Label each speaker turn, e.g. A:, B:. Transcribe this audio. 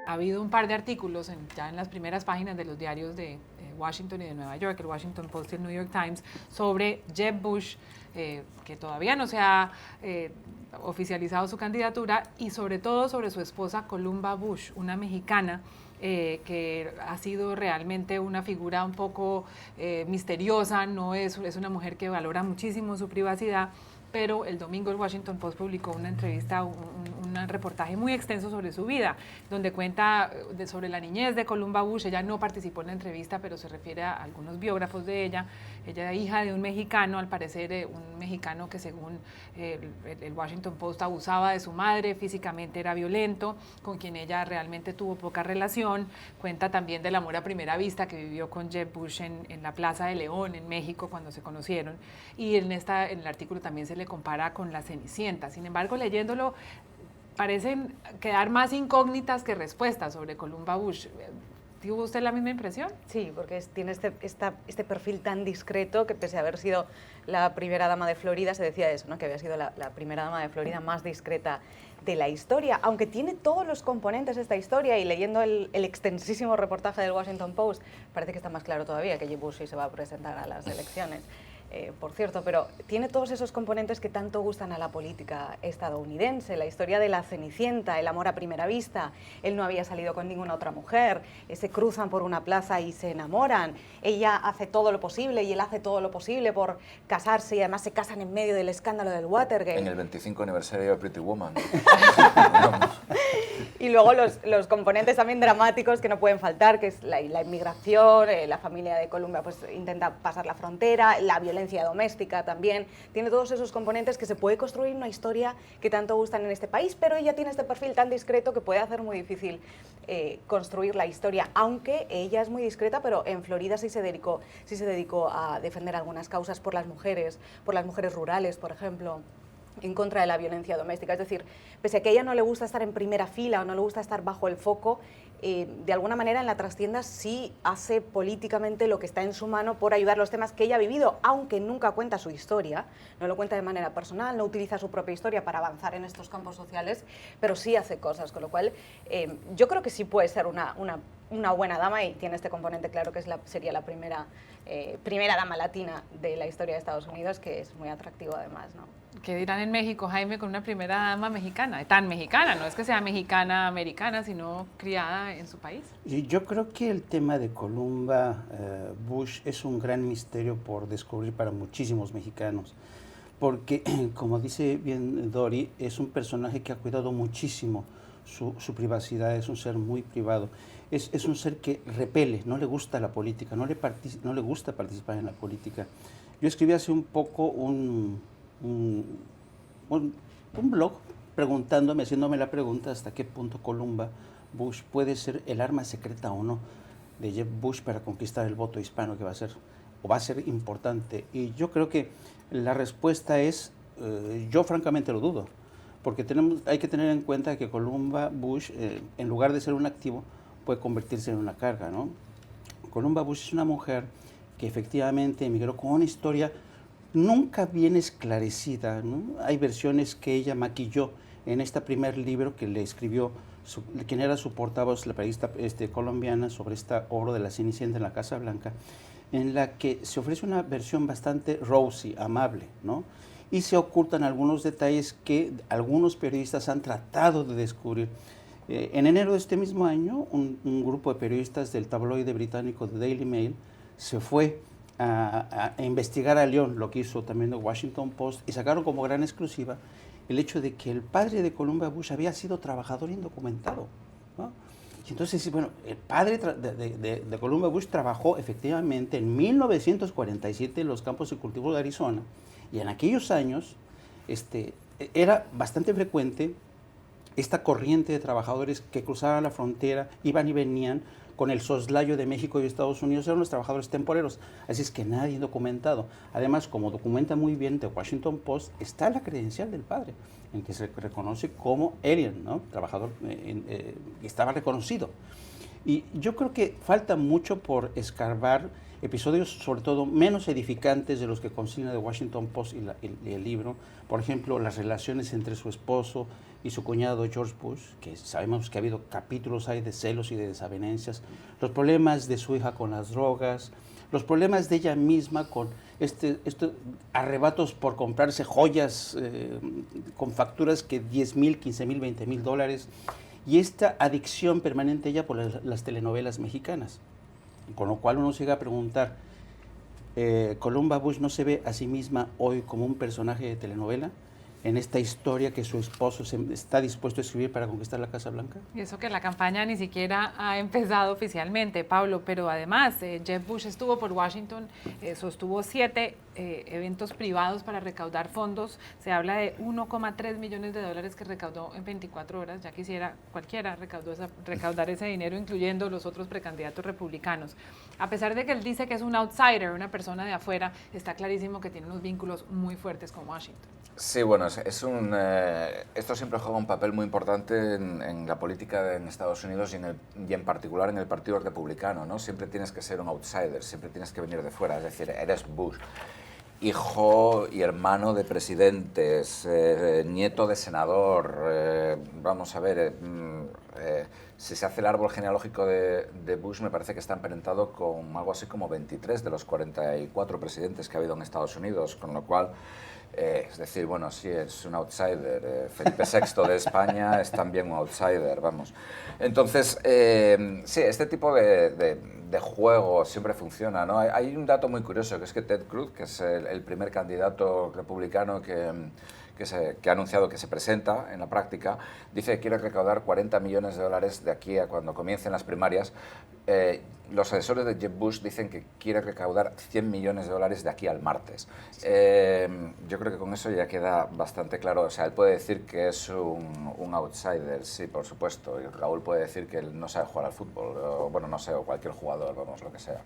A: Ha habido un par de artículos ya en las primeras páginas de los diarios de Washington y de Nueva York, el Washington Post y el New York Times, sobre Jeb Bush, que todavía no se ha oficializado su candidatura, y sobre todo sobre su esposa Columba Bush, una mexicana que ha sido realmente una figura un poco misteriosa, no es una mujer que valora muchísimo su privacidad, pero el domingo el Washington Post publicó una entrevista, un reportaje muy extenso sobre su vida, donde cuenta sobre la niñez de Columba Bush. Ella no participó en la entrevista, pero se refiere a algunos biógrafos de ella. Ella era hija de un mexicano, al parecer un mexicano que según el Washington Post abusaba de su madre, físicamente era violento, con quien ella realmente tuvo poca relación. Cuenta también del amor a primera vista que vivió con Jeb Bush en la Plaza de León, en México, cuando se conocieron. Y en el artículo también se le compara con la Cenicienta. Sin embargo, leyéndolo, parecen quedar más incógnitas que respuestas sobre Columba Bush. ¿Tuvo usted la misma impresión?
B: Sí, porque tiene este perfil tan discreto que, pese a haber sido la primera dama de Florida, se decía eso, ¿no? Que había sido la primera dama de Florida más discreta de la historia, aunque tiene todos los componentes de esta historia, y leyendo el extensísimo reportaje del Washington Post, parece que está más claro todavía que Jeb Bush sí se va a presentar a las elecciones. Por cierto, pero tiene todos esos componentes que tanto gustan a la política estadounidense: la historia de la Cenicienta, el amor a primera vista, él no había salido con ninguna otra mujer, se cruzan por una plaza y se enamoran, ella hace todo lo posible y él hace todo lo posible por casarse, y además se casan en medio del escándalo del Watergate.
C: En el 25 aniversario de Pretty Woman.
B: Y luego los componentes también dramáticos que no pueden faltar, que es la inmigración, la familia de Columba pues intenta pasar la frontera, la violencia doméstica también. Tiene todos esos componentes que se puede construir una historia que tanto gustan en este país, pero ella tiene este perfil tan discreto que puede hacer muy difícil construir la historia, aunque ella es muy discreta, pero en Florida sí se dedicó a defender algunas causas por las mujeres rurales, por ejemplo, en contra de la violencia doméstica. Es decir, pese a que a ella no le gusta estar en primera fila o no le gusta estar bajo el foco, de alguna manera en la trastienda sí hace políticamente lo que está en su mano por ayudar los temas que ella ha vivido, aunque nunca cuenta su historia, no lo cuenta de manera personal, no utiliza su propia historia para avanzar en estos campos sociales, pero sí hace cosas, con lo cual yo creo que sí puede ser una buena dama, y tiene este componente claro que sería la primera dama latina de la historia de Estados Unidos, que es muy atractivo además, ¿no?
A: ¿Qué dirán en México, Jaime, con una primera dama mexicana? Tan mexicana, no es que sea mexicana americana, sino criada en su país.
D: Y yo creo que el tema de Columba Bush es un gran misterio por descubrir para muchísimos mexicanos, porque, como dice bien Dori, es un personaje que ha cuidado muchísimo su privacidad, es un ser muy privado, es un ser que repele, no le gusta la política, no le gusta participar en la política. Yo escribí hace un poco un blog preguntándome, haciéndome la pregunta hasta qué punto Columba Bush puede ser el arma secreta o no de Jeb Bush para conquistar el voto hispano, que va a ser importante. Y yo creo que la respuesta es, yo francamente lo dudo, porque hay que tener en cuenta que Columba Bush, en lugar de ser un activo, puede convertirse en una carga, ¿no? Columba Bush es una mujer que efectivamente emigró con una historia nunca bien esclarecida, ¿no? Hay versiones que ella maquilló en este primer libro que le escribió quien era su portavoz, la periodista colombiana, sobre esta obra de la Cenicienta en la Casa Blanca, en la que se ofrece una versión bastante rosy, amable, ¿no? Y se ocultan algunos detalles que algunos periodistas han tratado de descubrir. En enero de este mismo año, un grupo de periodistas del tabloide británico The Daily Mail se fue a investigar a León, lo que hizo también el Washington Post, y sacaron como gran exclusiva el hecho de que el padre de Columba Bush había sido trabajador indocumentado, ¿no? Y entonces, bueno, el padre de Columba Bush trabajó efectivamente en 1947 en los campos de cultivo de Arizona, y en aquellos años era bastante frecuente esta corriente de trabajadores que cruzaban la frontera, iban y venían con el soslayo de México y Estados Unidos, eran los trabajadores temporeros, así es que nadie documentado. Además, como documenta muy bien The Washington Post, está la credencial del padre, en que se reconoce como alien, ¿no? Trabajador, estaba reconocido. Y yo creo que falta mucho por escarbar episodios, sobre todo menos edificantes de los que consigna The Washington Post y el libro. Por ejemplo, las relaciones entre su esposo, y su cuñado George Bush, que sabemos que ha habido capítulos ahí de celos y de desavenencias, los problemas de su hija con las drogas, los problemas de ella misma con estos arrebatos por comprarse joyas con facturas que 10,000, 15,000, 20,000 dólares, y esta adicción permanente ella por las telenovelas mexicanas. Con lo cual uno se llega a preguntar, ¿Columba Bush no se ve a sí misma hoy como un personaje de telenovela en esta historia que su esposo está dispuesto a escribir para conquistar la Casa Blanca?
A: Y eso que la campaña ni siquiera ha empezado oficialmente, Pablo, pero además Jeb Bush estuvo por Washington, sostuvo 7 eventos privados para recaudar fondos. Se habla de 1,3 millones de dólares que recaudó en 24 horas. Ya quisiera cualquiera recaudar ese dinero, incluyendo los otros precandidatos republicanos. A pesar de que él dice que es un outsider, una persona de afuera, está clarísimo que tiene unos vínculos muy fuertes con Washington.
C: Sí, bueno, esto siempre juega un papel muy importante en la política en Estados Unidos y en particular en el Partido Republicano, ¿no? Siempre tienes que ser un outsider, siempre tienes que venir de fuera, es decir, eres Bush, hijo y hermano de presidentes, nieto de senador, vamos a ver, si se hace el árbol genealógico de Bush, me parece que está emparentado con algo así como 23 de los 44 presidentes que ha habido en Estados Unidos, con lo cual... es decir, bueno, sí, es un outsider. Felipe VI de España es también un outsider, vamos. Entonces, sí, este tipo de juego siempre funciona, ¿no? Hay un dato muy curioso, que es que Ted Cruz, que es el primer candidato republicano que ha anunciado que se presenta en la práctica, dice que quiere recaudar 40 millones de dólares de aquí a cuando comiencen las primarias. Los asesores de Jeb Bush dicen que quiere recaudar 100 millones de dólares de aquí al martes. Yo creo que con eso ya queda bastante claro. O sea, él puede decir que es un outsider, sí, por supuesto. Y Raúl puede decir que él no sabe jugar al fútbol, o, bueno, no sé, o cualquier jugador, vamos, lo que sea.